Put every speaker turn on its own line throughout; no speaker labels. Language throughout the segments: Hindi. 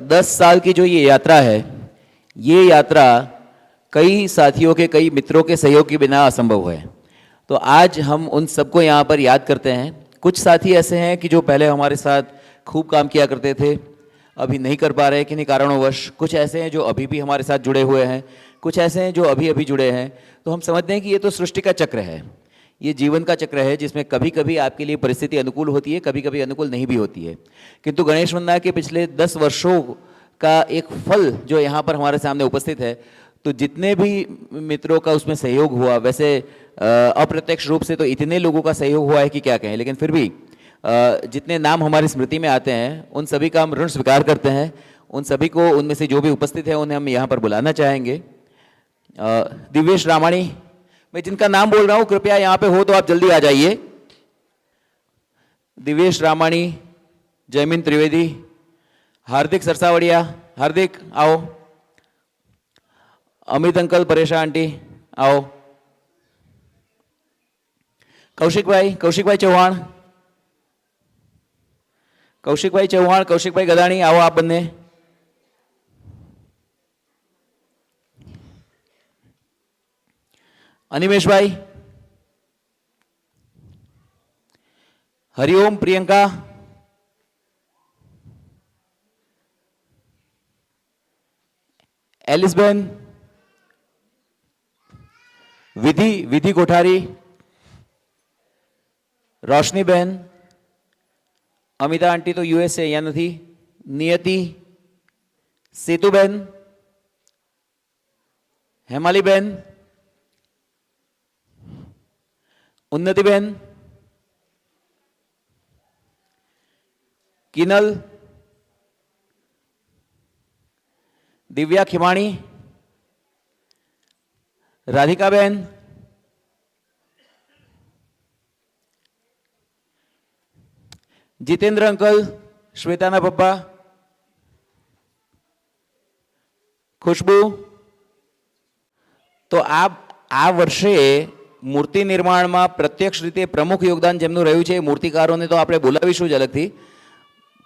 10 साल की जो ये यात्रा है, ये यात्रा कई साथियों के, कई मित्रों के सहयोग के बिना असंभव है। तो आज हम उन सबको यहाँ पर याद करते हैं। कुछ साथी ऐसे हैं कि जो पहले हमारे साथ खूब काम किया करते थे, अभी नहीं कर पा रहे किन्हीं कारणोंवश। कुछ ऐसे हैं जो अभी भी हमारे साथ जुड़े हुए हैं, कुछ ऐसे हैं जो अभी अभी जुड़े हैं। तो हम समझते हैं कि ये तो सृष्टि का चक्र है, ये जीवन का चक्र है, जिसमें कभी कभी आपके लिए परिस्थिति अनुकूल होती है, कभी कभी अनुकूल नहीं भी होती है। किंतु गणेश वंदना के पिछले 10 वर्षों का एक फल जो यहाँ पर हमारे सामने उपस्थित है, तो जितने भी मित्रों का उसमें सहयोग हुआ, वैसे अप्रत्यक्ष रूप से तो इतने लोगों का सहयोग हुआ है कि क्या कहें, लेकिन फिर भी जितने नाम हमारी स्मृति में आते हैं उन सभी का हम ऋण स्वीकार करते हैं। उन सभी को, उनमें से जो भी उपस्थित है, उन्हें हम यहाँ पर बुलाना चाहेंगे। दिव्येश रामाणी, मैं जिनका नाम बोल रहा हूँ कृपया यहाँ पे हो तो आप जल्दी आ जाइए। दिव्येश रामाणी, जयमिन त्रिवेदी, हार्दिक सरसावड़िया, हार्दिक आओ। अमित अंकल, परेशा आंटी आओ। कौशिक भाई चौहान, कौशिक भाई गदाणी आओ आप बंने। अनिमेश भाई, हरिओम प्रियंका, एलिस बहन, विधि कोठारी, रोशनी बहन, अमिता आंटी तो यूएस से या नहीं, नियति, सेतु बहन, हेमाली बहन, उन्नति बहन, किनल, दिव्या खिमाणी, राधिका बहन, जितेंद्र अंकल, श्वेताना पप्पा, खुशबू। तो આ વર્ષે મૂર્તિ નિર્માણમાં પ્રત્યક્ષ રીતે પ્રમુખ યોગદાન જેમનું રહ્યું છે એ મૂર્તિકારોને તો આપણે બોલાવીશું જ અલગથી,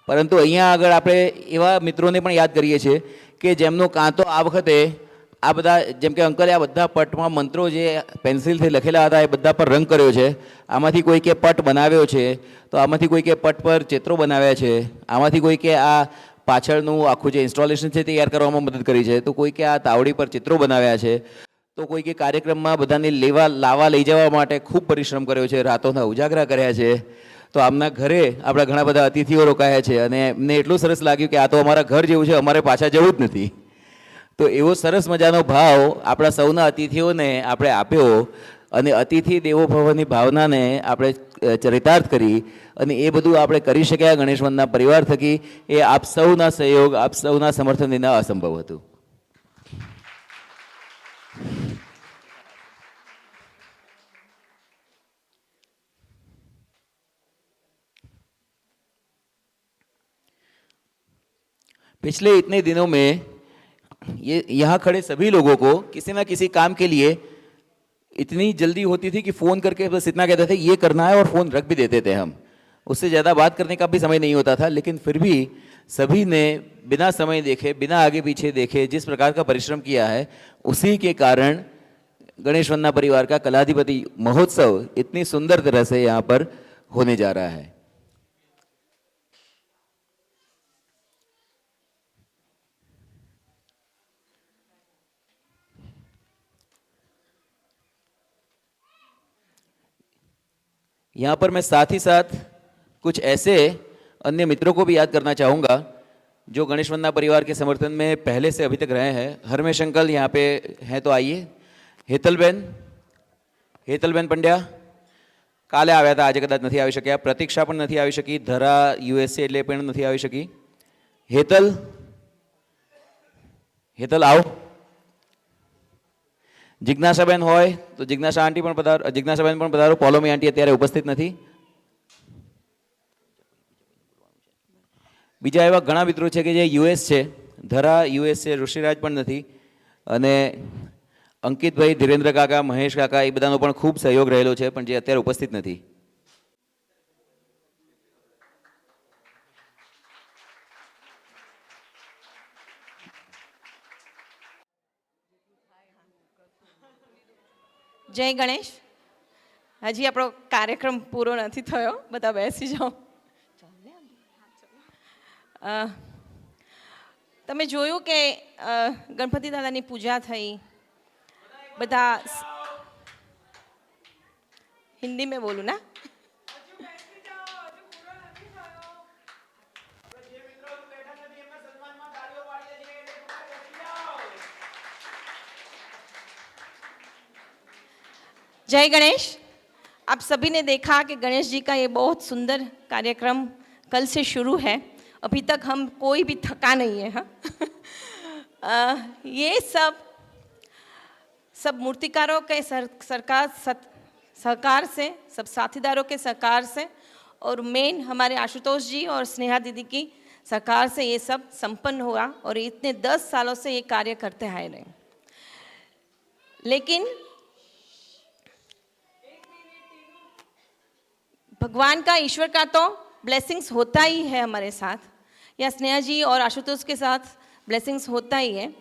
પરંતુ અહીંયા આગળ આપણે એવા મિત્રોને પણ યાદ કરીએ છીએ કે જેમનું કાં તો આ વખતે આ બધા, જેમ કે અંકલે આ બધા પટમાં મંત્રો જે પેન્સિલથી લખેલા હતા એ બધા પર રંગ કર્યો છે। આમાંથી કોઈકે પટ બનાવ્યો છે, તો આમાંથી કોઈકે પટ પર ચિત્રો બનાવ્યા છે, આમાંથી કોઈકે આ પાછળનું આખું જે ઇન્સ્ટોલેશન છે તૈયાર કરવામાં મદદ કરી છે, તો કોઈકે આ તાવડી પર ચિત્રો બનાવ્યા છે, તો કોઈકે કાર્યક્રમમાં બધાને લાવવા લઈ જવા માટે ખૂબ પરિશ્રમ કર્યો છે, રાતોના ઉજાગરા કર્યા છે। તો આમના ઘરે આપણા ઘણા બધા અતિથિઓ રોકાયા છે અને એમને એટલું સરસ લાગ્યું કે આ તો અમારા ઘર જેવું છે, અમારે પાછા જવું જ નથી। તો એવો સરસ મજાનો ભાવ આપણા સૌના અતિથિઓને આપણે આપ્યો અને અતિથિ દેવો ભવની ભાવનાને આપણે ચરિતાર્થ કરી અને એ બધું આપણે કરી શક્યા ગણેશ વંદના પરિવાર થકી। એ આપ સૌના સહયોગ, આપ સૌના સમર્થન વિના અસંભવ હતું। पिछले इतने दिनों में ये यहाँ खड़े सभी लोगों को किसी ना किसी काम के लिए इतनी जल्दी होती थी कि फ़ोन करके बस इतना कहते थे ये करना है और फ़ोन रख भी देते थे हम, उससे ज़्यादा बात करने का भी समय नहीं होता था। लेकिन फिर भी सभी ने बिना समय देखे, बिना आगे पीछे देखे जिस प्रकार का परिश्रम किया है, उसी के कारण गणेश वंदना परिवार का कलाधिपति महोत्सव इतनी सुंदर तरह से यहाँ पर होने जा रहा है। यहाँ पर मैं साथ ही साथ कुछ ऐसे अन्य मित्रों को भी याद करना चाहूँगा जो गणेश वंदना परिवार के समर्थन में पहले से अभी तक रहे हैं। हरमेश अंकल यहाँ पे हैं तो आइए। हेतलबेन पंड्या काले आव्या था, आज कदाच नहीं आई शक्या। प्रतीक्षा पण नहीं आई शकी, धरा यूएसए એટલે પણ નથી આવી શકી। हेतल आओ। जिज्ञासाबेन होय तो जिज्ञासा आंटी पण पधारो, जिज्ञासाबेन पण पधारो। पॉलोमी आंटी अत्यारे उपस्थित नहीं। बीजा एवा घणा मित्रों छे के जे यूएस छे, धरा यूएस छे, ऋषिराज पण नहीं, अने अंकित भाई, धीरेन्द्र काका, महेश काका ए बधानो पण खूब सहयोग रहेलो छे, पण जे अत्यारे उपस्थित नहीं।
જય ગણેશ. હજી આપણો કાર્યક્રમ પૂરો નથી થયો, બધા બેસી જાઓ. તમે જોયું કે ગણપતિ દાદાની પૂજા થઈ, બધા હિન્દી મેં બોલું ના. जय गणेश. आप सभी ने देखा कि गणेश जी का ये बहुत सुंदर कार्यक्रम कल से शुरू है. अभी तक हम कोई भी थका नहीं है. हाँ. ये सब मूर्तिकारों के सहकार से, सब साथीदारों के सहकार से, और मेन हमारे आशुतोष जी और स्नेहा दीदी की सहकार से ये सब संपन्न हुआ. और इतने 10 सालों से ये कार्य करते आए रहे. लेकिन भगवान का, ईश्वर का तो ब्लेसिंग्स होता ही है हमारे साथ, या स्नेहा जी और आशुतोष के साथ ब्लेसिंग्स होता ही है.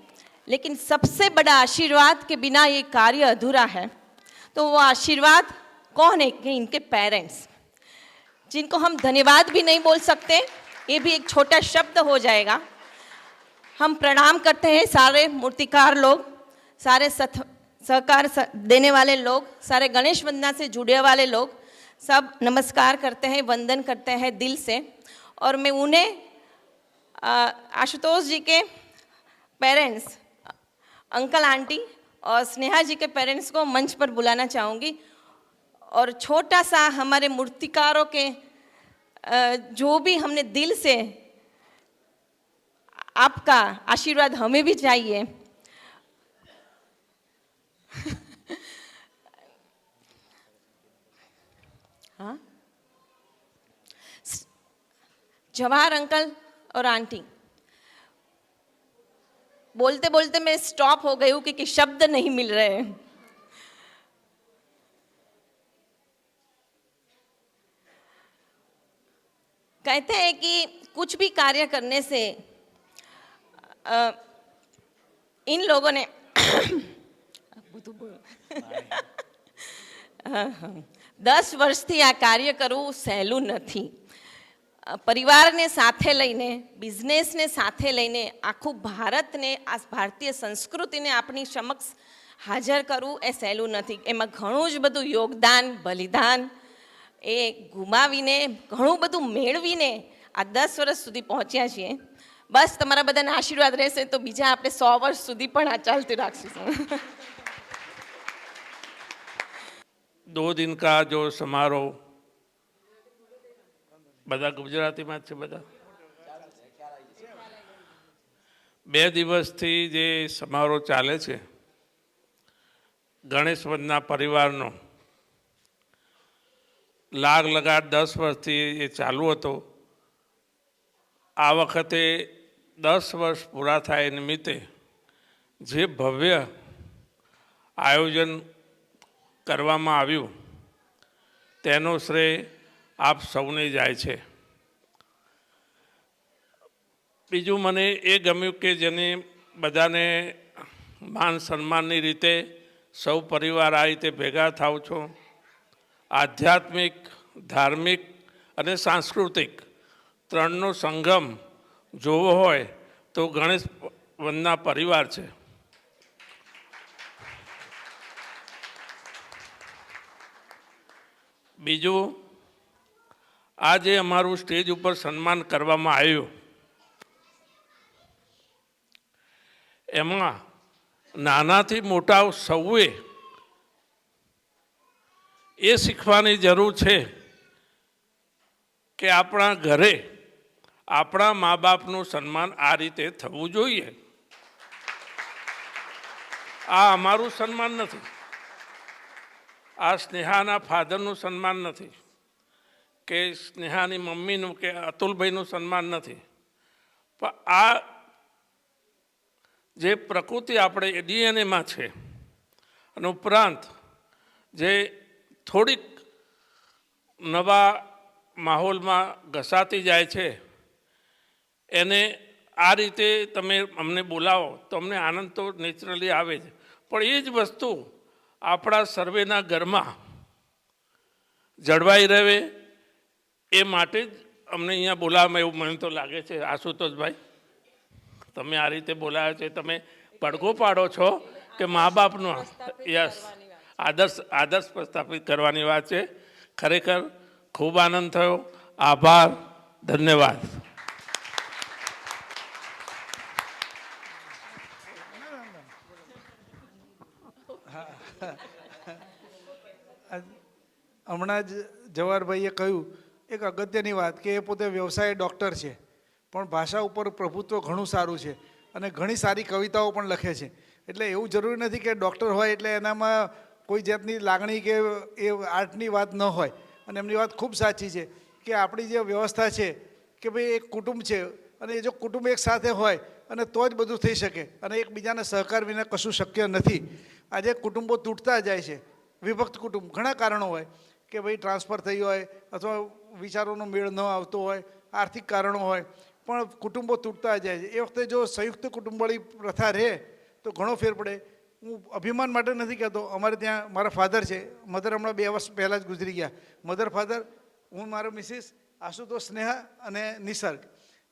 लेकिन सबसे बड़ा आशीर्वाद के बिना ये कार्य अधूरा है. तो वो आशीर्वाद कौन है? कि इनके पेरेंट्स, जिनको हम धन्यवाद भी नहीं बोल सकते, ये भी एक छोटा शब्द हो जाएगा. हम प्रणाम करते हैं सारे मूर्तिकार लोग, सारे सहकार देने वाले लोग, सारे गणेश वंदना से जुड़े वाले लोग, सब नमस्कार करते हैं, वंदन करते हैं दिल से. और मैं उन्हें आशुतोष जी के पेरेंट्स, अंकल आंटी और स्नेहा जी के पेरेंट्स को मंच पर बुलाना चाहूँगी. और छोटा सा हमारे मूर्तिकारों के जो भी हमने दिल से, आपका आशीर्वाद हमें भी चाहिए. हाँ, जवाहर अंकल और आंटी, बोलते बोलते मैं स्टॉप हो गई हूँ क्योंकि शब्द नहीं मिल रहे हैं. कहते हैं कि कुछ भी कार्य करने से इन लोगों ने 10 વર્ષથી આ કાર્ય કરવું સહેલું નથી. પરિવારને સાથે લઈને, બિઝનેસને સાથે લઈને, આખું ભારતને, આ ભારતીય સંસ્કૃતિને આપણી સમક્ષ હાજર કરવું એ સહેલું નથી. એમાં ઘણું જ બધું યોગદાન, બલિદાન એ ગુમાવીને, ઘણું બધું મેળવીને આ 10 વર્ષ સુધી પહોંચ્યા છીએ. બસ તમારા બધાના આશીર્વાદ રહેશે તો બીજા આપણે 100 વર્ષ સુધી પણ આ ચાલતી રાખીશું.
2 दिन का जो समारोह, બધા ગુજરાતીમાં જ છે, બધા 2 દિવસથી જે સમારોહ ચાલે છે ગણેશ વંદના પરિવારનો, લાગ લગાડ 10 વર્ષથી એ ચાલુ હતો. આ વખતે 10 વર્ષ પૂરા થાય નિમિત્તે જે ભવ્ય આયોજન કરવામાં આવ્યું તેનો શ્રેય આપ સૌને જાય છે. બીજું મને એ ગમ્યું કે જેને બધાને માન સન્માનની રીતે સૌ પરિવાર આ રીતે ભેગા થાવ છો. આધ્યાત્મિક, ધાર્મિક અને સાંસ્કૃતિક ત્રણનો સંગમ જોવો હોય તો ગણેશ વંદના પરિવાર છે. બીજું, આજે અમારું સ્ટેજ ઉપર સન્માન કરવામાં આવ્યું, એમાં નાનાથી મોટા સૌએ એ શીખવાની જરૂર છે કે આપણા ઘરે આપણા મા બાપનું સન્માન આ રીતે થવું જોઈએ. આ અમારું સન્માન નથી, આ સ્નેહાના ફાધરનું સન્માન નથી, કે સ્નેહાની મમ્મીનું કે અતુલભાઈનું સન્માન નથી. પણ આ જે પ્રકૃતિ આપણે ડીએનએમાં છે, અને ઉપરાંત જે થોડીક નવા માહોલમાં ઘસાતી જાય છે, એને આ રીતે તમે અમને બોલાવો તો અમને આનંદ તો નેચરલી આવે જ. પણ એ જ વસ્તુ આપણા સર્વેના ઘરમાં જળવાઈ રહે એ માટે જ અમને અહીંયા બોલાવવામાં એવું મને તો લાગે છે. આશુતોષભાઈ, તમે આ રીતે બોલાવ્યા છે, તમે પડઘો પાડો છો કે મા બાપનો યસ આદર્શ પ્રસ્થાપિત કરવાની વાત છે. ખરેખર ખૂબ આનંદ થયો. આભાર, ધન્યવાદ.
હમણાં જ જવાહરભાઈએ કહ્યું એક અગત્યની વાત કે એ પોતે વ્યવસાય ડૉક્ટર છે, પણ ભાષા ઉપર પ્રભુત્વ ઘણું સારું છે અને ઘણી સારી કવિતાઓ પણ લખે છે. એટલે એવું જરૂરી નથી કે ડૉક્ટર હોય એટલે એનામાં કોઈ જાતની લાગણી કે એ આર્ટની વાત ન હોય. અને એમની વાત ખૂબ સાચી છે કે આપણી જે વ્યવસ્થા છે કે ભાઈ એક કુટુંબ છે અને એ જો કુટુંબ એક સાથે હોય અને તો જ બધું થઈ શકે, અને એકબીજાના સહકાર વિના કશું શક્ય નથી. આજે કુટુંબો તૂટતા જાય છે, વિભક્ત કુટુંબ, ઘણા કારણો હોય કે ભાઈ ટ્રાન્સફર થઈ હોય અથવા વિચારોનો મેળ ન આવતો હોય, આર્થિક કારણો હોય, પણ કુટુંબો તૂટતા જાય છે. એ વખતે જો સંયુક્ત કુટુંબવાળી પ્રથા રહે તો ઘણો ફેર પડે. હું અભિમાન માટે નથી કહેતો, અમારે ત્યાં મારા ફાધર છે, મધર હમણાં 2 વર્ષ પહેલાં જ ગુજરી ગયા. મધર ફાધર, હું, મારો મિસિસ, આશુતોષ, સ્નેહા અને નિસર્ગ,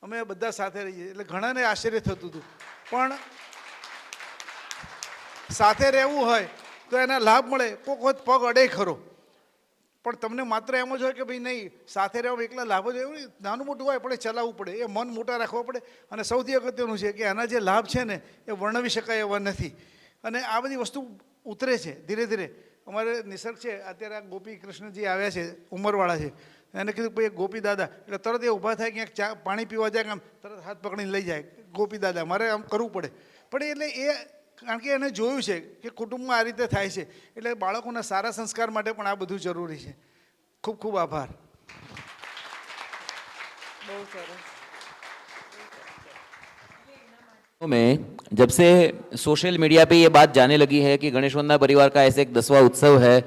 અમે બધા સાથે રહીએ. એટલે ઘણાને આશ્ચર્ય થતું હતું, પણ સાથે રહેવું હોય તો એના લાભ મળે. કોઈક વખત પગ અડે ખરો, પણ તમને માત્ર એમ જ હોય કે ભાઈ નહીં સાથે રહેવા એકલા લાભ જ એવું નહીં, નાનું મોટું હોય પણ એ ચલાવવું પડે, એ મન મોટા રાખવા પડે. અને સૌથી અગત્યનું છે કે એના જે લાભ છે ને એ વર્ણવી શકાય એવા નથી. અને આ બધી વસ્તુ ઉતરે છે ધીરે ધીરે. અમારે નિસર્ગ છે અત્યારે, આ ગોપી કૃષ્ણજી આવ્યા છે, ઉંમરવાળા છે, એને કીધું ભાઈ ગોપી દાદા, એટલે તરત એ ઊભા થાય ક્યાંક ચા પાણી પીવા જાય કે આમ તરત હાથ પકડીને લઈ જાય, ગોપી દાદા, મારે આમ કરવું પડે. પણ એટલે એ કારણ કે એને જોયું છે કે કુટુંબમાં આ રીતે થાય છે, એટલે બાળકોના સારા સંસ્કાર માટે પણ આ બધું જરૂરી છે. ખૂબ ખૂબ આભાર.
બહુ સરસ.
में जब से सोशल मीडिया पे ये बात जाने लगी है कि गणेश वंदना परिवार का ऐसे एक 10वां उत्सव है,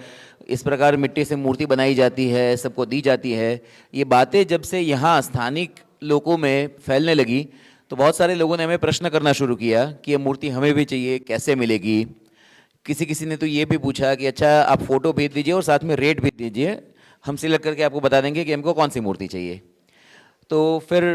इस प्रकार मिट्टी से मूर्ति बनाई जाती है, सबको दी जाती है, ये बातें जब से यहाँ स्थानिक लोगों में फैलने लगी तो बहुत सारे लोगों ने हमें प्रश्न करना शुरू किया कि ये मूर्ति हमें भी चाहिए, कैसे मिलेगी. किसी ने तो ये भी पूछा कि अच्छा आप फ़ोटो भेज दीजिए और साथ में रेट भी दीजिए, हम सिलेक्ट करके आपको बता देंगे कि हमको कौन सी मूर्ति चाहिए. तो फिर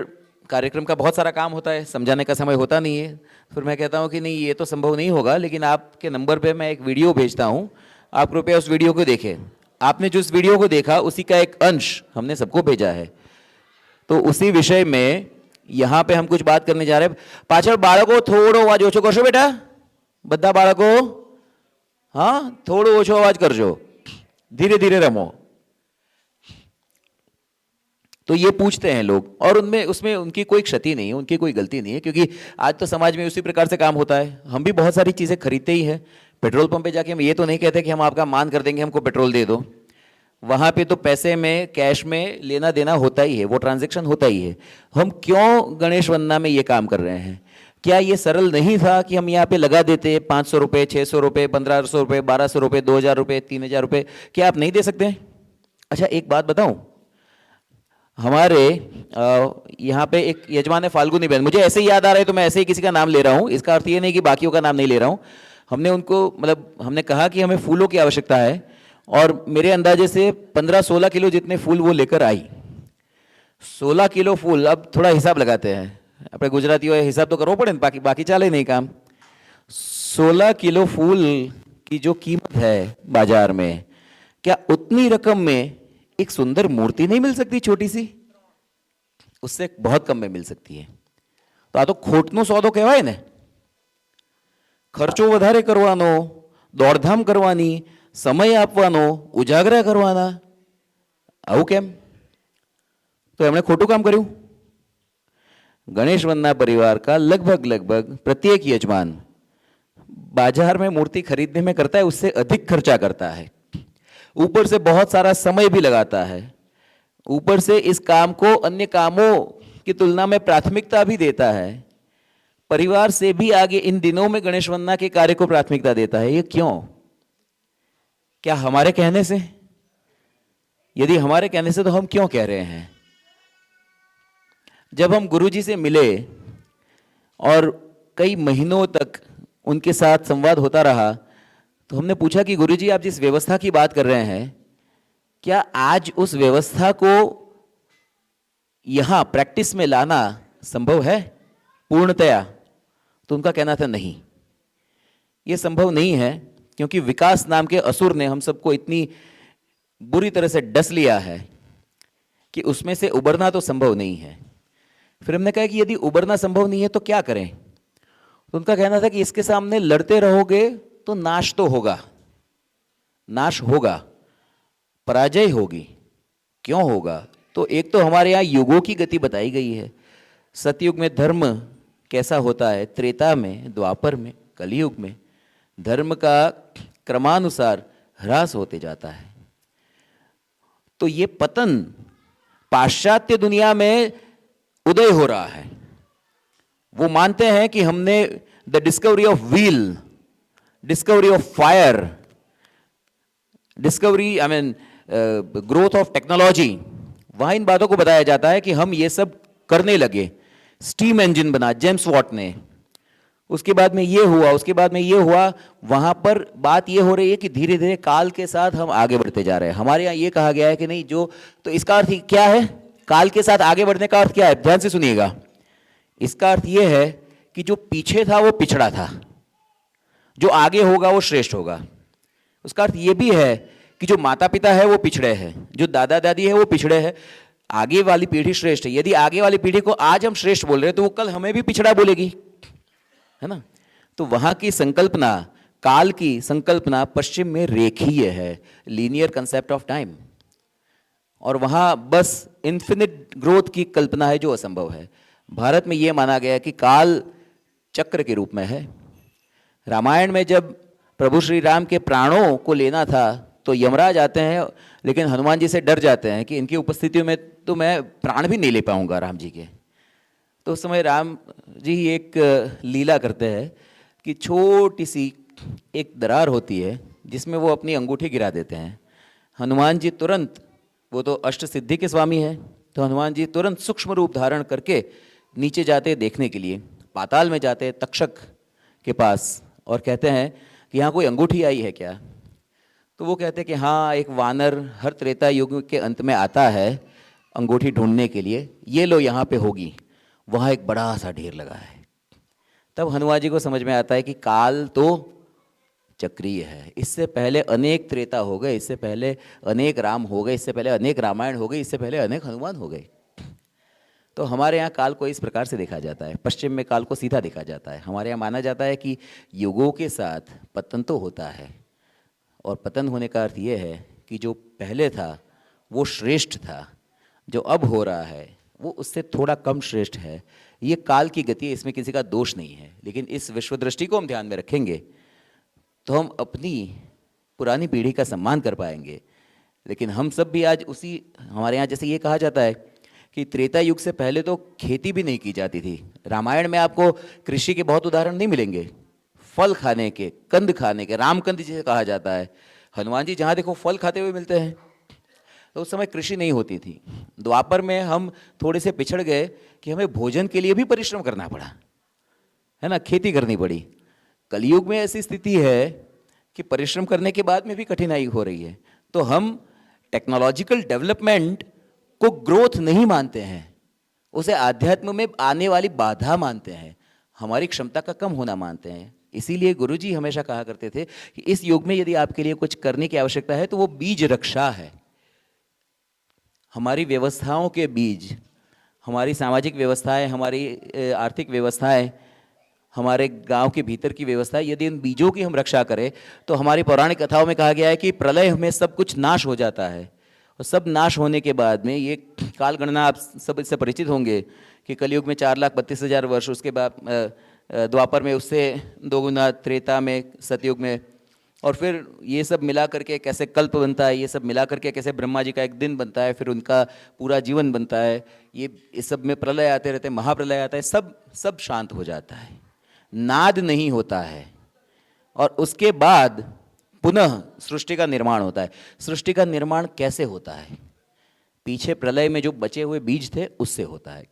कार्यक्रम का बहुत सारा काम होता है, समझाने का समय होता नहीं है. फिर मैं कहता हूँ कि नहीं ये तो संभव नहीं होगा, लेकिन आपके नंबर पे मैं एक वीडियो भेजता हूँ, आप कृपया उस वीडियो को देखें. आपने जो उस वीडियो को देखा उसी का एक अंश हमने सबको भेजा है. तो उसी विषय में यहाँ पे हम कुछ बात करने जा रहे हैं. पाछળ બાળકો થોડો અવાજ ઓછો કરશો બેટા, બધા બાળકો, हाँ થોડો ઓછો અવાજ કરજો, धीरे धीरे रमो. तो ये पूछते हैं लोग, और उनमें उसमें उनकी कोई क्षति नहीं है, उनकी कोई गलती नहीं है, क्योंकि आज तो समाज में उसी प्रकार से काम होता है. हम भी बहुत सारी चीज़ें खरीदते ही हैं. पेट्रोल पंप पे जाके हम ये तो नहीं कहते कि हम आपका मान कर देंगे, हमको पेट्रोल दे दो. वहाँ पे तो पैसे में, कैश में लेना देना होता ही है, वो ट्रांजैक्शन होता ही है. हम क्यों गणेश वंदना में ये काम कर रहे हैं? क्या ये सरल नहीं था कि हम यहाँ पे लगा देते 500 रुपये, 600 रुपये, 1500 रुपये, 1200 रुपये, 2000 रुपये, 3000 रुपये? क्या आप नहीं दे सकते? अच्छा एक बात बताऊँ, हमारे यहाँ पे एक यजमान है फाल्गुनी बहन, मुझे ऐसे ही याद आ रहा है तो मैं ऐसे ही किसी का नाम ले रहा हूँ. इसका अर्थ ये नहीं कि बाकियों का नाम नहीं ले रहा हूँ. हमने उनको मतलब हमने कहा कि हमें फूलों की आवश्यकता है, और मेरे अंदाजे से 15-16 किलो जितने फूल वो लेकर आई. 16 किलो फूल, अब थोड़ा हिसाब लगाते हैं, अपने गुजरातियों हिसाब तो करવો પડે ને, बाकी ચાલે नहीं काम. 16 किलो फूल की जो कीमत है बाजार में, क्या उतनी रकम में एक सुंदर मूर्ति नहीं मिल सकती छोटी सी? उससे बहुत कम में मिल सकती है. तो आ तो खोटનો સોદો કહેવાય ને. ખર્ચો વધારે કરવાનો, દોડધામ કરવાની, સમય આપવાનો, ઉજાગરા કરવાના, આવું કેમ? તો એમણે ખોટું કામ કર્યું. गणेश वंदना परिवार का लगभग प्रत्येक यजमान बाजार में मूर्ति खरीदने में करता है उससे अधिक खर्चा करता है, ऊपर से बहुत सारा समय भी लगाता है, ऊपर से इस काम को अन्य कामों की तुलना में प्राथमिकता भी देता है, परिवार से भी आगे इन दिनों में गणेश वंदना के कार्य को प्राथमिकता देता है. ये क्यों? क्या हमारे कहने से? यदि हमारे कहने से तो हम क्यों कह रहे हैं? जब हम गुरुजी से मिले और कई महीनों तक उनके साथ संवाद होता रहा तो हमने पूछा कि गुरुजी आप जिस व्यवस्था की बात कर रहे हैं, क्या आज उस व्यवस्था को यहां प्रैक्टिस में लाना संभव है पूर्णतया? तो उनका कहना था नहीं, यह संभव नहीं है, क्योंकि विकास नाम के असुर ने हम सबको इतनी बुरी तरह से डस लिया है कि उसमें से उबरना तो संभव नहीं है। फिर हमने कहा कि यदि उबरना संभव नहीं है तो क्या करें? तो उनका कहना था कि इसके सामने लड़ते रहोगे तो नाश तो होगा, नाश होगा, पराजय होगी। क्यों होगा? तो एक तो हमारे यहाँ युगों की गति बताई गई है। सतयुग में धर्म कैसा होता है, त्रेता में, द्वापर में, कलयुग में धर्म का क्रमानुसार ह्रास होते जाता है। तो ये पतन पाश्चात्य दुनिया में उदय हो रहा है। वो मानते हैं कि हमने the discovery of wheel, discovery of fire, discovery growth of technology, वहां इन बातों को बताया जाता है कि हम ये सब करने लगे। स्टीम इंजन बना जेम्स वॉट ने, उसके बाद में ये हुआ, उसके बाद में ये हुआ। वहां पर बात ये हो रही है कि धीरे धीरे काल के साथ हम आगे बढ़ते जा रहे हैं। हमारे यहाँ ये कहा गया है कि नहीं, जो तो इसका अर्थ क्या है? काल के साथ आगे बढ़ने का अर्थ क्या है? ध्यान से सुनिएगा। इसका अर्थ यह है कि जो पीछे था वो पिछड़ा था, जो आगे होगा वो श्रेष्ठ होगा। उसका अर्थ यह भी है कि जो माता पिता है वो पिछड़े हैं, जो दादा दादी है वो पिछड़े हैं, आगे वाली पीढ़ी श्रेष्ठ है। यदि आगे वाली पीढ़ी को आज हम श्रेष्ठ बोल रहे हैं तो वो कल हमें भी पिछड़ा बोलेगी, है ना? तो वहां की संकल्पना, काल की संकल्पना पश्चिम में रेखीय है, लीनियर कंसेप्ट ऑफ टाइम, और वहां बस इन्फिनिट ग्रोथ की कल्पना है जो असंभव है। भारत में यह माना गया कि काल चक्र के रूप में है। रामायण में जब प्रभु श्री राम के प्राणों को लेना था तो यमराज आते हैं, लेकिन हनुमान जी से डर जाते हैं कि इनकी उपस्थिति में तो मैं प्राण भी नहीं ले पाऊंगा राम जी के। तो उस समय राम जी एक लीला करते हैं कि छोटी सी एक दरार होती है जिसमें वो अपनी अंगूठी गिरा देते हैं। हनुमान जी तुरंत, वो तो अष्ट सिद्धि के स्वामी हैं, तो हनुमान जी तुरंत सूक्ष्म रूप धारण करके नीचे जाते देखने के लिए, पाताल में जाते तक्षक के पास और कहते हैं कि यहाँ कोई अंगूठी आई है क्या? तो वो कहते हैं कि हाँ, एक वानर हर त्रेता युग के अंत में आता है अंगूठी ढूंढने के लिए, ये लो यहाँ पे होगी। वहाँ एक बड़ा सा ढेर लगा है। तब हनुमान जी को समझ में आता है कि काल तो चक्रीय है। इससे पहले अनेक त्रेता हो गए, इससे पहले अनेक राम हो गए, इससे पहले अनेक रामायण हो गए, इससे पहले अनेक हनुमान हो गए। तो हमारे यहाँ काल को इस प्रकार से देखा जाता है। पश्चिम में काल को सीधा देखा जाता है। हमारे यहाँ माना जाता है कि युगों के साथ पतन तो होता है, और पतन होने का अर्थ ये है कि जो पहले था वो श्रेष्ठ था, जो अब हो रहा है वो उससे थोड़ा कम श्रेष्ठ है। ये काल की गति है, इसमें किसी का दोष नहीं है। लेकिन इस विश्व दृष्टि को हम ध्यान में रखेंगे तो हम अपनी पुरानी पीढ़ी का सम्मान कर पाएंगे। लेकिन हम सब भी आज उसी, हमारे यहाँ जैसे ये कहा जाता है कि त्रेता युग से पहले तो खेती भी नहीं की जाती थी। रामायण में आपको कृषि के बहुत उदाहरण नहीं मिलेंगे, फल खाने के, कंद खाने के, रामकंद जिसे कहा जाता है। हनुमान जी जहाँ देखो फल खाते हुए मिलते हैं। तो उस समय कृषि नहीं होती थी। द्वापर में हम थोड़े से पिछड़ गए कि हमें भोजन के लिए भी परिश्रम करना पड़ा, है ना, खेती करनी पड़ी। कलयुग में ऐसी स्थिति है कि परिश्रम करने के बाद में भी कठिनाई हो रही है। तो हम टेक्नोलॉजिकल डेवलपमेंट को ग्रोथ नहीं मानते हैं, उसे आध्यात्म में आने वाली बाधा मानते हैं, हमारी क्षमता का कम होना मानते हैं। इसीलिए गुरुजी हमेशा कहा करते थे कि इस युग में यदि आपके लिए कुछ करने की आवश्यकता है तो वो बीज रक्षा है। हमारी व्यवस्थाओं के बीज, हमारी सामाजिक व्यवस्थाएं, हमारी आर्थिक व्यवस्थाएं, हमारे गांव के भीतर की व्यवस्था, यदि इन बीजों की हम रक्षा करें तो हमारी पौराणिक कथाओं में कहा गया है कि प्रलय में सब कुछ नाश हो जाता है। और सब नाश होने के बाद में ये काल गणना आप सब इससे परिचित होंगे कि कलयुग में 4,32,000 वर्ष, उसके बाद द्वापर में उससे 2 गुना, त्रेता में, सतयुग में, और फिर ये सब मिला करके कैसे कल्प बनता है, ये सब मिला करके कैसे ब्रह्मा जी का एक दिन बनता है, फिर उनका पूरा जीवन बनता है। ये इस सब में प्रलय आते रहते हैं, महाप्रलय आता है, सब शांत हो जाता है, नाद नहीं होता है, और उसके बाद पुनः सृष्टि का निर्माण होता है। सृष्टि का निर्माण कैसे होता है? पीछे प्रलय में जो बचे हुए बीज थे उससे होता है।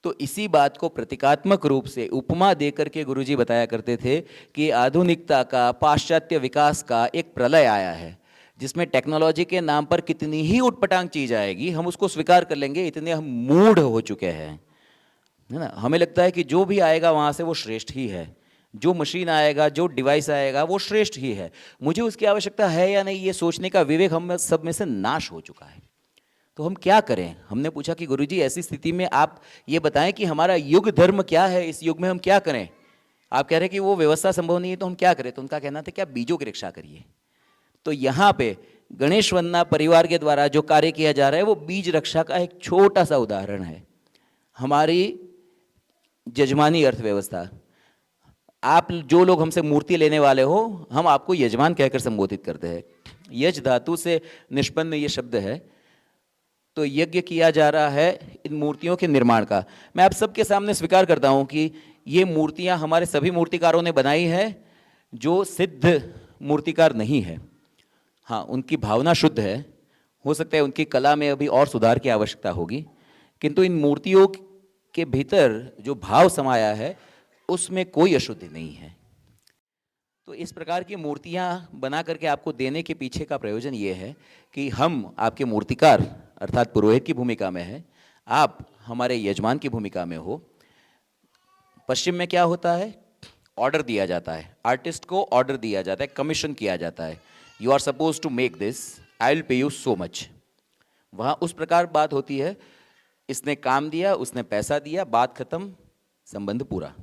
तो इसी बात को प्रतीकात्मक रूप से उपमा देकर के गुरुजी बताया करते थे कि आधुनिकता का, पाश्चात्य विकास का एक प्रलय आया है, जिसमें टेक्नोलॉजी के नाम पर कितनी ही उटपटांग चीज आएगी हम उसको स्वीकार कर लेंगे, इतने हम मूढ़ हो चुके हैं, है ना। हमें लगता है कि जो भी आएगा वहाँ से वो श्रेष्ठ ही है, जो मशीन आएगा, जो डिवाइस आएगा वो श्रेष्ठ ही है, मुझे उसकी आवश्यकता है या नहीं, ये सोचने का विवेक हम सब में से नाश हो चुका है। तो हम क्या करें? हमने पूछा कि गुरुजी ऐसी स्थिति में आप ये बताएं कि हमारा युग धर्म क्या है, इस युग में हम क्या करें। आप कह रहे हैं कि वो व्यवस्था संभव नहीं है तो हम क्या करें? तो उनका कहना था कि आप बीजों की रक्षा करिए। तो यहाँ पे गणेश वंदना परिवार के द्वारा जो कार्य किया जा रहा है वो बीज रक्षा का एक छोटा सा उदाहरण है। हमारी यजमानी अर्थव्यवस्था, आप जो लोग हमसे मूर्ति लेने वाले हो, हम आपको यजमान कहकर संबोधित करते हैं। यज धातु से निष्पन्न ये शब्द है। तो यज्ञ किया जा रहा है इन मूर्तियों के निर्माण का। मैं आप सबके सामने स्वीकार करता हूं कि ये मूर्तियां हमारे सभी मूर्तिकारों ने बनाई है, जो सिद्ध मूर्तिकार नहीं है। हाँ, उनकी भावना शुद्ध है, हो सकता है उनकी कला में अभी और सुधार की आवश्यकता होगी, किंतु इन मूर्तियों के भीतर जो भाव समाया है उसमें कोई अशुद्धि नहीं है। तो इस प्रकार की मूर्तियां बना करके आपको देने के पीछे का प्रयोजन ये है कि हम आपके मूर्तिकार अर्थात पुरोहित की भूमिका में है, आप हमारे यजमान की भूमिका में हो। पश्चिम में क्या होता है? ऑर्डर दिया जाता है, आर्टिस्ट को ऑर्डर दिया जाता है, कमीशन किया जाता है, you are suppose to make this, I will pay you so much. वहाँ उस प्रकार बात होती है, इसने काम दिया, उसने पैसा दिया, बात खत्म, संबंध पूरा।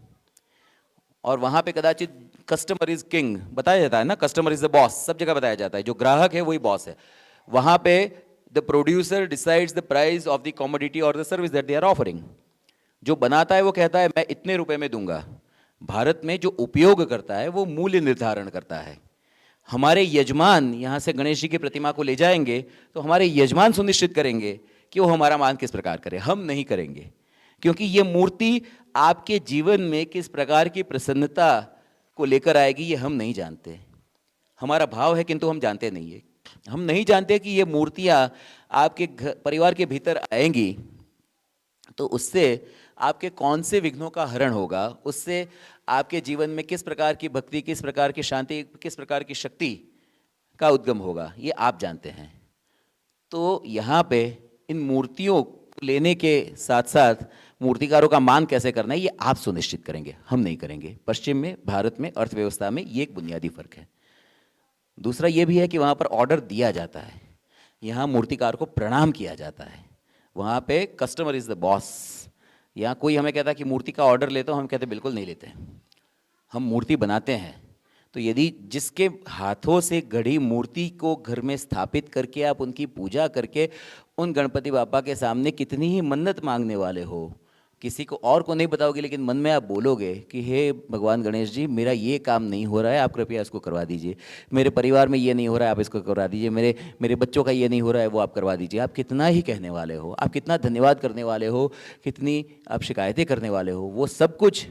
और वहाँ पे कदाचित कस्टमर इज किंग बताया जाता है ना, कस्टमर इज द बॉस, सब जगह बताया जाता है, जो ग्राहक है वही बॉस है। वहाँ पे the producer decides the price of the commodity और the service that they are offering. जो बनाता है वो कहता है मैं इतने रुपए में दूंगा। भारत में जो उपयोग करता है वो मूल्य निर्धारण करता है। हमारे यजमान यहाँ से गणेश जी की प्रतिमा को ले जाएंगे तो हमारे यजमान सुनिश्चित करेंगे कि वो हमारा मान किस प्रकार करे, हम नहीं करेंगे, क्योंकि ये मूर्ति आपके जीवन में किस प्रकार की प्रसन्नता को लेकर आएगी ये हम नहीं जानते। हमारा भाव है किंतु हम जानते नहीं है। हम नहीं जानते कि ये मूर्तियाँ आपके परिवार के भीतर आएंगी तो उससे आपके कौन से विघ्नों का हरण होगा, उससे आपके जीवन में किस प्रकार की भक्ति, किस प्रकार की शांति, किस प्रकार की शक्ति का उद्गम होगा, ये आप जानते हैं। तो यहाँ पे इन मूर्तियों को लेने के साथ साथ मूर्तिकारों का मान कैसे करना है ये आप सुनिश्चित करेंगे, हम नहीं करेंगे। पश्चिम में, भारत में, अर्थव्यवस्था में ये एक बुनियादी फर्क है। दूसरा ये भी है कि वहाँ पर ऑर्डर दिया जाता है, यहाँ मूर्तिकार को प्रणाम किया जाता है। वहाँ पे कस्टमर इज़ द बॉस। यहाँ कोई हमें कहता है कि मूर्ति का ऑर्डर लेते हो, हम कहते बिल्कुल नहीं लेते, हम मूर्ति बनाते हैं। तो यदि जिसके हाथों से गढ़ी मूर्ति को घर में स्थापित करके आप उनकी पूजा करके उन गणपति बापा के सामने कितनी ही मन्नत मांगने वाले हो, किसी को और को नहीं बताओगे लेकिन मन में आप बोलोगे कि हे भगवान गणेश जी, मेरा ये काम नहीं हो रहा है, आप कृपया इसको करवा दीजिए, मेरे परिवार में ये नहीं हो रहा है, आप इसको करवा दीजिए, मेरे बच्चों का ये नहीं हो रहा है, वो आप करवा दीजिए। आप कितना ही कहने वाले हो, आप कितना धन्यवाद करने वाले हो, कितनी आप शिकायतें करने वाले हो, वो सब कुछ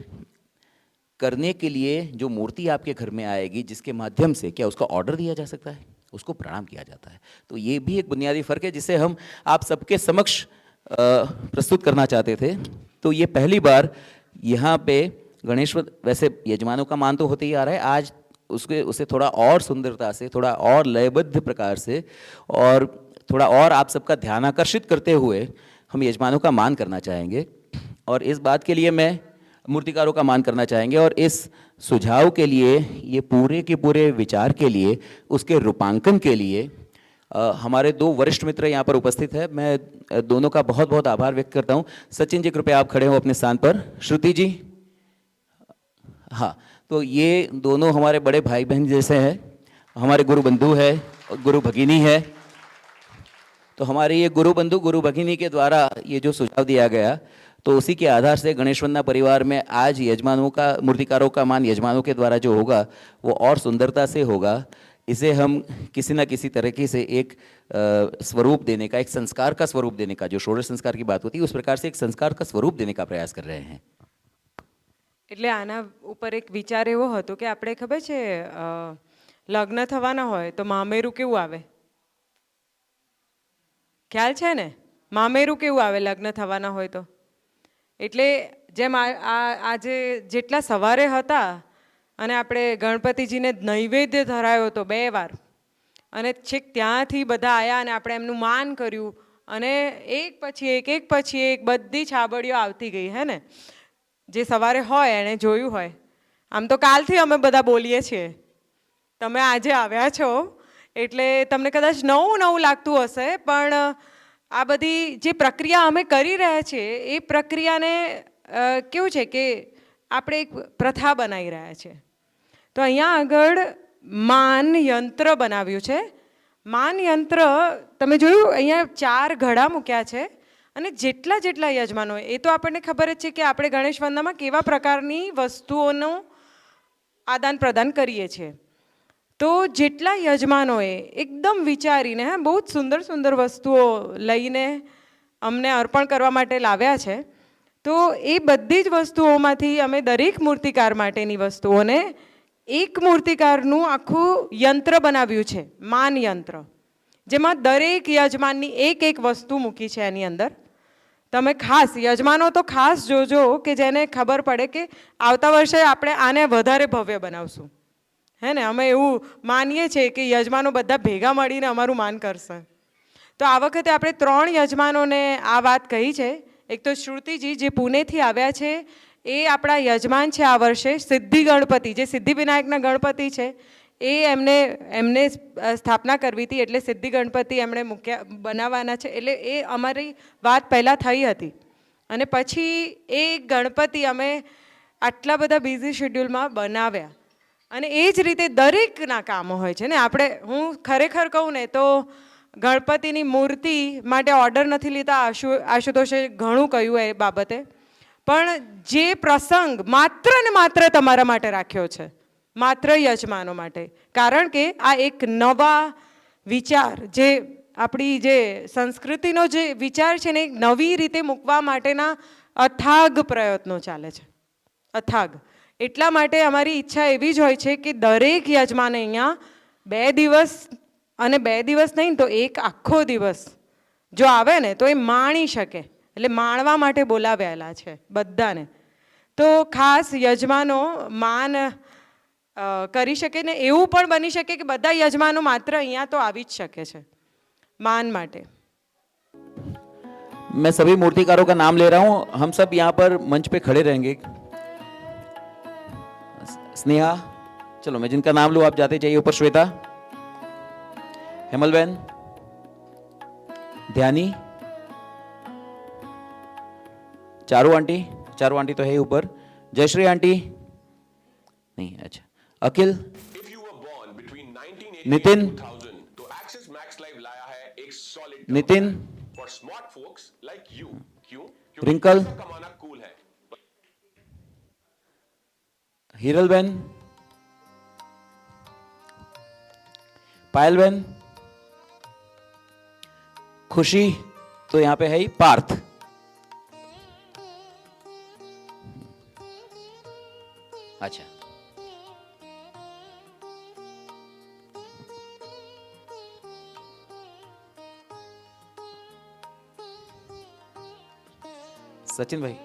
करने के लिए जो मूर्ति आपके घर में आएगी, जिसके माध्यम से क्या उसका ऑर्डर दिया जा सकता है, उसको प्रणाम किया जाता है। तो ये भी एक बुनियादी फर्क है जिसे हम आप सबके समक्ष प्रस्तुत करना चाहते थे। तो ये पहली बार यहाँ पे गणेश, वैसे यजमानों का मान तो होते ही आ रहा है, आज उसे थोड़ा और सुंदरता से, थोड़ा और लयबद्ध प्रकार से और थोड़ा और आप सबका ध्यान आकर्षित करते हुए हम यजमानों का मान करना चाहेंगे। और इस बात के लिए मैं मूर्तिकारों का मान करना चाहेंगे, और इस सुझाव के लिए, ये पूरे के पूरे विचार के लिए, उसके रूपांकन के लिए हमारे दो वरिष्ठ मित्र यहाँ पर उपस्थित है। मैं दोनों का बहुत बहुत आभार व्यक्त करता हूँ। सचिन जी कृपया आप खड़े हो अपने स्थान पर। श्रुति जी, हाँ, तो ये दोनों हमारे बड़े भाई बहन जैसे हैं, हमारे गुरु बंधु है और गुरु भगिनी है। तो हमारे ये गुरु बंधु गुरु भगिनी के द्वारा ये जो सुझाव दिया गया, तो उसी के आधार से गणेश वंदना परिवार में आज यजमानों का, मूर्तिकारों का मान यजमानों के द्वारा जो होगा वो और सुंदरता से होगा। इसे हम किसी न किसी तरीके से एक स्वरूप देने का, एक संस्कार का स्वरूप देने का, जो षोडश संस्कार की बात होती है उस प्रकार से एक संस्कार का स्वरूप देने का प्रयास कर रहे हैं।
એટલે આના ઉપર એક વિચાર એવો હતો કે આપણે ખબર છે લગ્ન થવાના હોય તો મામેરું કેવું આવે, ખ્યાલ છે ને? મામેરું કેવું આવે લગ્ન થવાના હોય તો? એટલે જેમ આજે જેટલા સવારે હતા અને આપણે ગણપતિજીને નૈવેદ્ય ધરાયો હતો 2 વાર, અને છેક ત્યાંથી બધા આવ્યા અને આપણે એમનું માન કર્યું, અને એક પછી એક બધી છાબડીઓ આવતી ગઈ, હે ને? જે સવારે હોય એણે જોયું હોય. આમ તો કાલથી અમે બધા બોલીએ છીએ, તમે આજે આવ્યા છો એટલે તમને કદાચ નવું લાગતું હશે, પણ આ બધી જે પ્રક્રિયા અમે કરી રહ્યા છીએ એ પ્રક્રિયાને કેવું છે કે આપણે એક પ્રથા બનાવી રહ્યા છીએ. તો અહીંયા આગળ માન યંત્ર બનાવ્યું છે. માન યંત્ર તમે જોયું, અહીંયા 4 ઘડા મૂક્યા છે, અને જેટલા યજમાનો, એ તો આપણને ખબર જ છે કે આપણે ગણેશ વંદનામાં કેવા પ્રકારની વસ્તુઓનું આદાન પ્રદાન કરીએ છીએ. તો જેટલા યજમાનોએ એકદમ વિચારીને બહુ જ સુંદર વસ્તુઓ લઈને અમને અર્પણ કરવા માટે લાવ્યા છે. તો એ બધી જ વસ્તુઓમાંથી અમે દરેક મૂર્તિકાર માટેની વસ્તુઓને એક મૂર્તિકારનું આખું યંત્ર બનાવ્યું છે, માન યંત્ર, જેમાં દરેક યજમાનની એક વસ્તુ મૂકી છે એની અંદર. તમે ખાસ યજમાનો તો ખાસ જોજો કે જેને ખબર પડે કે આવતા વર્ષે આપણે આને વધારે ભવ્ય બનાવશું, હે ને? અમે એવું માનીએ છીએ કે યજમાનો બધા ભેગા મળીને અમારું માન કરશે. તો આ વખતે આપણે 3 યજમાનોને આ વાત કહી છે. એક તો શ્રુતિજી જે પુણેથી આવ્યા છે, એ આપણા યજમાન છે આ વર્ષે. સિદ્ધિ ગણપતિ, જે સિદ્ધિવિનાયકના ગણપતિ છે, એ એમને સ્થાપના કરવી હતી, એટલે સિદ્ધિ ગણપતિ એમણે બનાવવાના છે. એટલે એ અમારી વાત પહેલાં થઈ હતી, અને પછી એ ગણપતિ અમે આટલા બધા બિઝી શેડ્યુલમાં બનાવ્યા. અને એ જ રીતે દરેકના કામો હોય છે ને. હું ખરેખર કહું ને તો ગણપતિની મૂર્તિ માટે ઓર્ડર નથી લીધા. આશુતોષે ઘણું કહ્યું એ બાબતે, પણ જે પ્રસંગ માત્ર ને માત્ર તમારા માટે રાખ્યો છે, માત્ર યજમાનો માટે, કારણ કે આ એક નવા વિચાર, જે આપણી જે સંસ્કૃતિનો જે વિચાર છે ને, એક નવી રીતે મૂકવા માટેના અથાગ પ્રયત્નો ચાલે છે, અથાગ. એટલા માટે અમારી ઈચ્છા એવી જ હોય છે કે દરેક યજમાન અહીંયા 2 દિવસ, અને 2 દિવસ નહીં તો એક આખો દિવસ જો આવે ને તો એ માણી શકે. એટલે માણવા માટે બોલાવેલા છે બધાને. તો ખાસ યજમાનો માન કરી શકે ને. એવું પણ બની શકે કે બધા યજમાનો માત્ર અહીંયા તો આવી જ શકે છે માન માટે.
मैं सभी मूर्तिकारों का नाम ले रहा हूं. हम सब यहाँ पर मंच पे खड़े रहेंगे. स्नेहा, चलो मैं जिनका नाम लूं आप जाते जाइए ऊपर. श्वेता, हेमल बहन, ध्यानी, चारू आंटी तो है ऊपर. जयश्री आंटी नहीं, अच्छा. अखिल, नितिन,
तो एक्सिस मैक्स लाइव लाया है एक solid
Nitin,
for smart folks like you. क्यों?
रिंकल,
पैसा कमाना कूल है.
हिरल बहन, पायल बहन, खुशी तो यहाँ पे है ही. पार्थ, अच्छा. सचिन भाई,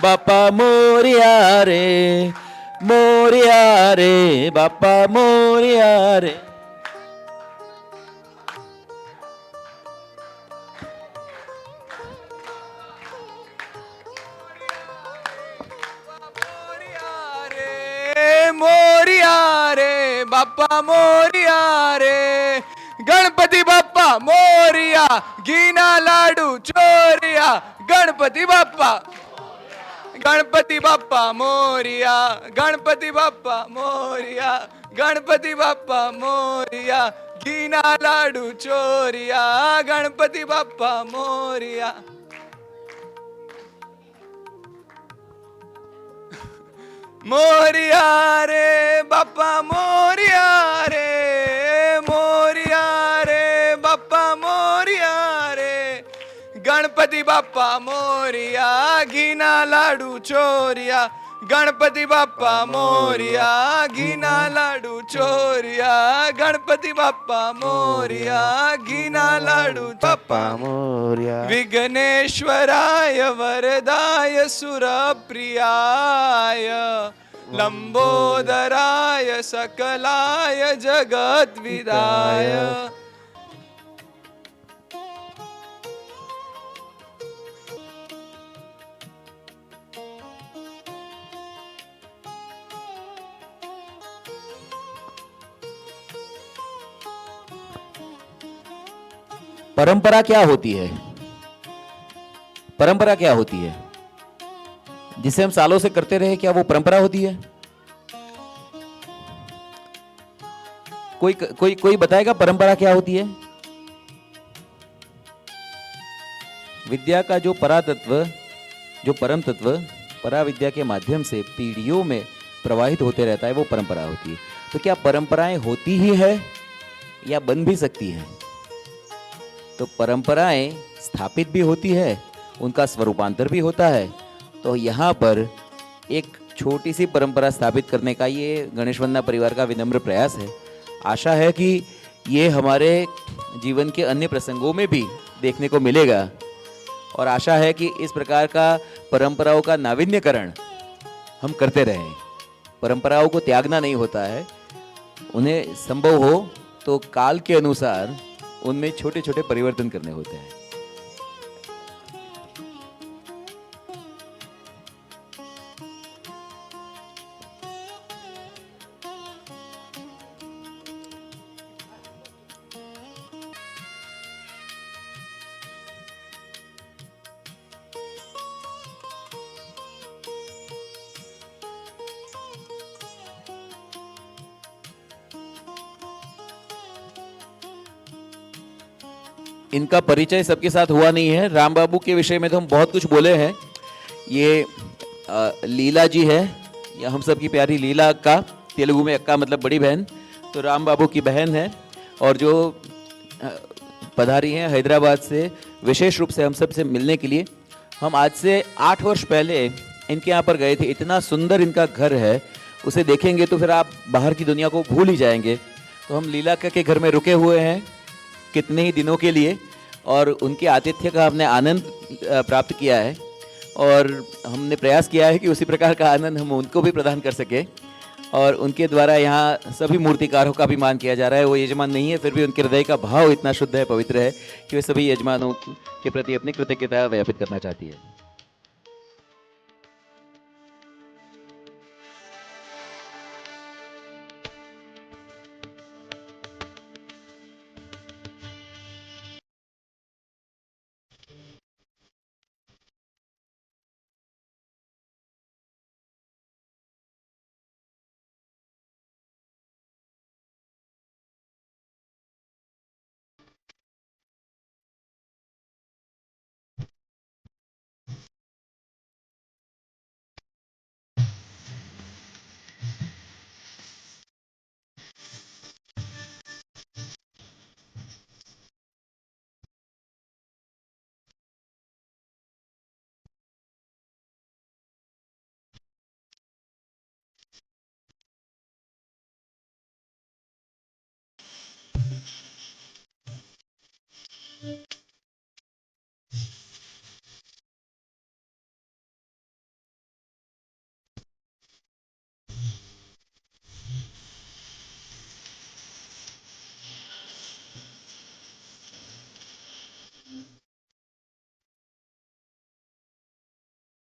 बापा मोरिया रे बापा मोरिया रे.
मोरिया रे बाप्पा मोरिया रे, गणपति बाप्पा मोरिया, घीना लाडू चोरिया, गणपति बाप्पा, गणपति बाप्पा मोरिया, गणपति बाप्पा मोरिया, गणपति बाप्पा मोरिया, घीना लाडू चोरिया, गणपति बाप्पा मोरिया। मोरिया रे बाप्पा मोरिया रे, मोरिया रे बाप्पा मोरिया रे, गणपति बाप्पा मोरिया, घीना लाडू चोरिया, गणपति बाप्पा मोरिया, घीना लाडू चोरिया, गणपति बाप्पा मोरिया, घीना लाडू बाप्पा मोरिया। विघ्नेश्वराय वरदाय सुरप्रियाय, लंबोदराय सकलाय जगद्विदाय।
परंपरा क्या होती है? परंपरा क्या होती है? जिसे हम सालों से करते रहे, क्या वो परंपरा होती है? कोई कोई कोई बताएगा परंपरा क्या होती है? विद्या का जो परातत्व, जो परम तत्व पराविद्या के माध्यम से पीढ़ियों में प्रवाहित होते रहता है, वो परंपरा होती है। तो क्या परंपराएं होती ही है या बन भी सकती हैं? तो परंपराएं स्थापित भी होती है, उनका स्वरूपांतर भी होता है। तो यहाँ पर एक छोटी सी परंपरा स्थापित करने का ये गणेश वंदना परिवार का विनम्र प्रयास है। आशा है कि ये हमारे जीवन के अन्य प्रसंगों में भी देखने को मिलेगा, और आशा है कि इस प्रकार का परंपराओं का नावीन्यकरण हम करते रहें। परंपराओं को त्यागना नहीं होता है, उन्हें संभव हो तो काल के अनुसार उनमें छोटे छोटे परिवर्तन करने होते हैं। इनका परिचय सबके साथ हुआ नहीं है। राम बाबू के विषय में तो हम बहुत कुछ बोले हैं। ये लीला जी है, या हम सब की प्यारी लीला अक्का, तेलुगु में अक्का मतलब बड़ी बहन, तो राम बाबू की बहन है, और जो पधारी हैं हैदराबाद से विशेष रूप से हम सब से मिलने के लिए। हम आज से 8 वर्ष पहले इनके यहाँ पर गए थे। इतना सुंदर इनका घर है, उसे देखेंगे तो फिर आप बाहर की दुनिया को भूल ही जाएंगे। तो हम लीला अक्का के घर में रुके हुए हैं कितने ही दिनों के लिए, और उनके आतिथ्य का हमने आनंद प्राप्त किया है, और हमने प्रयास किया है कि उसी प्रकार का आनंद हम उनको भी प्रदान कर सके। और उनके द्वारा यहाँ सभी मूर्तिकारों का भी मान किया जा रहा है। वो यजमान नहीं है, फिर भी उनके हृदय का भाव इतना शुद्ध है, पवित्र है कि वे सभी यजमानों के प्रति अपनी कृतज्ञता व्यापित करना चाहती है।